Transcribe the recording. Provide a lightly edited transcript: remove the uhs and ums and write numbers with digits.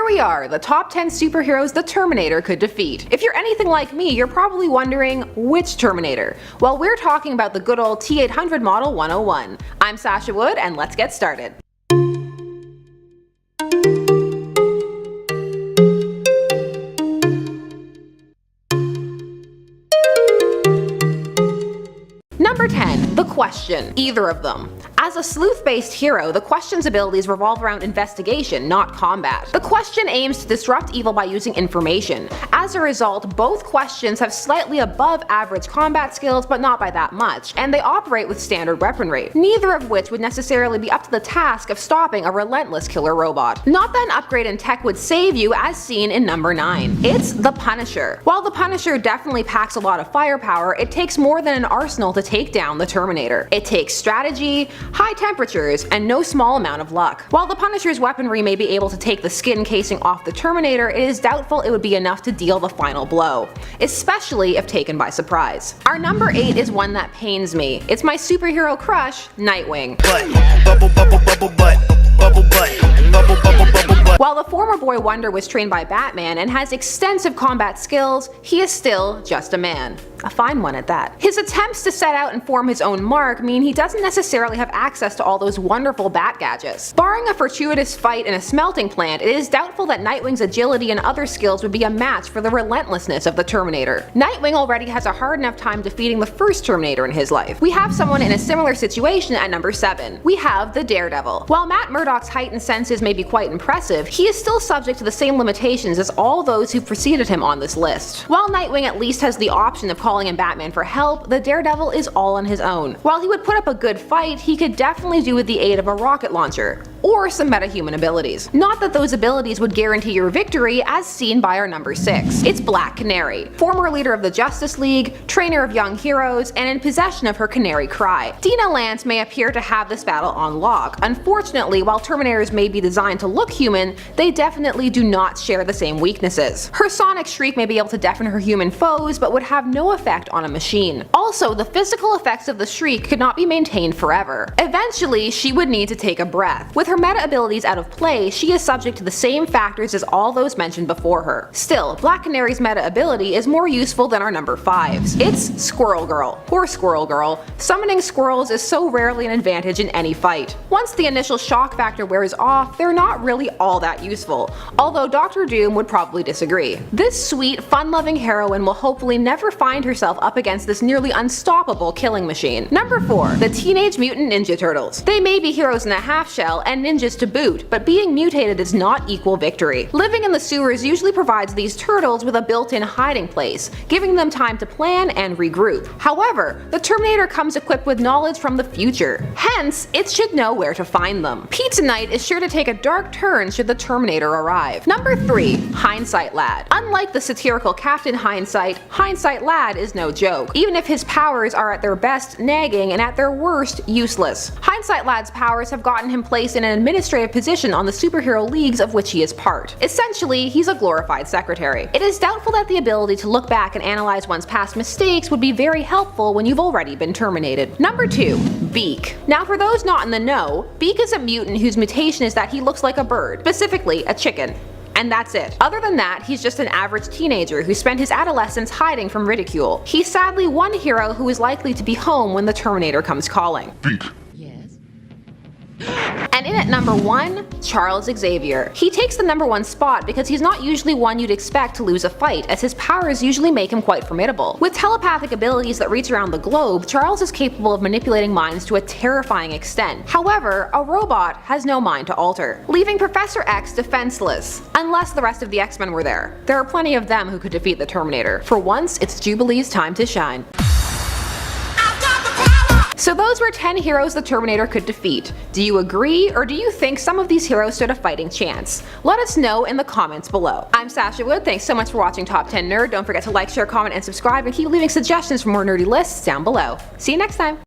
here we are, the top 10 superheroes the Terminator could defeat. If you're anything like me, you're probably wondering, which Terminator? Well, we're talking about the good old T-800 Model 101. I'm Sasha Wood, and let's get started. Number 10. The Question. Either of them. As a sleuth-based hero, the Question's abilities revolve around investigation, not combat. The Question aims to disrupt evil by using information. As a result, both Questions have slightly above average combat skills, but not by that much, and they operate with standard weaponry, neither of which would necessarily be up to the task of stopping a relentless killer robot. Not that an upgrade in tech would save you, as seen in number 9. It's the Punisher. While the Punisher definitely packs a lot of firepower, it takes more than an arsenal to take down the Terminator. It takes strategy, high temperatures, and no small amount of luck. While the Punisher's weaponry may be able to take the skin casing off the Terminator, it is doubtful it would be enough to deal the final blow, especially if taken by surprise. Our number 8 is one that pains me. It's my superhero crush, Nightwing. While the former Boy Wonder was trained by Batman and has extensive combat skills, he is still just a man. A fine one at that. His attempts to set out and form his own mark mean he doesn't necessarily have access to all those wonderful bat gadgets. Barring a fortuitous fight in a smelting plant, it is doubtful that Nightwing's agility and other skills would be a match for the relentlessness of the Terminator. Nightwing already has a hard enough time defeating the first Terminator in his life. We have someone in a similar situation at number 7. We have the Daredevil. While Matt Murdock's heightened senses may be quite impressive, he is still subject to the same limitations as all those who preceded him on this list. While Nightwing at least has the option of calling in Batman for help, the Daredevil is all on his own. While he would put up a good fight, he could definitely do with the aid of a rocket launcher, or some metahuman abilities. Not that those abilities would guarantee your victory, as seen by our number 6. It's Black Canary, former leader of the Justice League, trainer of young heroes, and in possession of her canary cry. Dina Lance may appear to have this battle on lock. Unfortunately, while Terminators may be designed to look human, they definitely do not share the same weaknesses. Her sonic shriek may be able to deafen her human foes, but would have no effect on a machine. Also, the physical effects of the shriek could not be maintained forever. Eventually, she would need to take a breath. With her meta abilities out of play, she is subject to the same factors as all those mentioned before her. Still, Black Canary's meta ability is more useful than our number 5's. It's Squirrel Girl. Poor Squirrel Girl. Summoning squirrels is so rarely an advantage in any fight. Once the initial shock factor wears off, they're not really all that useful, although Dr. Doom would probably disagree. This sweet, fun-loving heroine will hopefully never find herself up against this nearly unstoppable killing machine. Number 4. The Teenage Mutant Ninja Turtles. They may be heroes in a half shell and ninjas to boot, but being mutated does not equal victory. Living in the sewers usually provides these turtles with a built-in hiding place, giving them time to plan and regroup. However, the Terminator comes equipped with knowledge from the future. Hence, it should know where to find them. Pizza Night is sure to take a dark turn should the Terminator arrive. Number 3. Hindsight Lad. Unlike the satirical Captain Hindsight, Hindsight Lad is no joke, even if his powers are at their best nagging and at their worst useless. Hindsight Lad's powers have gotten him placed in an administrative position on the superhero leagues of which he is part. Essentially, he's a glorified secretary. It is doubtful that the ability to look back and analyze one's past mistakes would be very helpful when you've already been terminated. Number 2. Beak. Now for those not in the know, Beak is a mutant whose mutation is that he looks like a bird, specifically a chicken. And that's it. Other than that, he's just an average teenager who spent his adolescence hiding from ridicule. He's sadly one hero who is likely to be home when the Terminator comes calling. Beak. And in at number 1, Charles Xavier. He takes the number 1 spot because he's not usually one you'd expect to lose a fight, as his powers usually make him quite formidable. With telepathic abilities that reach around the globe, Charles is capable of manipulating minds to a terrifying extent. However, a robot has no mind to alter, leaving Professor X defenseless, unless the rest of the X-Men were there. There are plenty of them who could defeat the Terminator. For once, it's Jubilee's time to shine. So those were 10 heroes the Terminator could defeat. Do you agree, or do you think some of these heroes stood a fighting chance? Let us know in the comments below. I'm Sasha Wood, thanks so much for watching Top 10 Nerd. Don't forget to like, share, comment, and subscribe, and keep leaving suggestions for more nerdy lists down below. See you next time!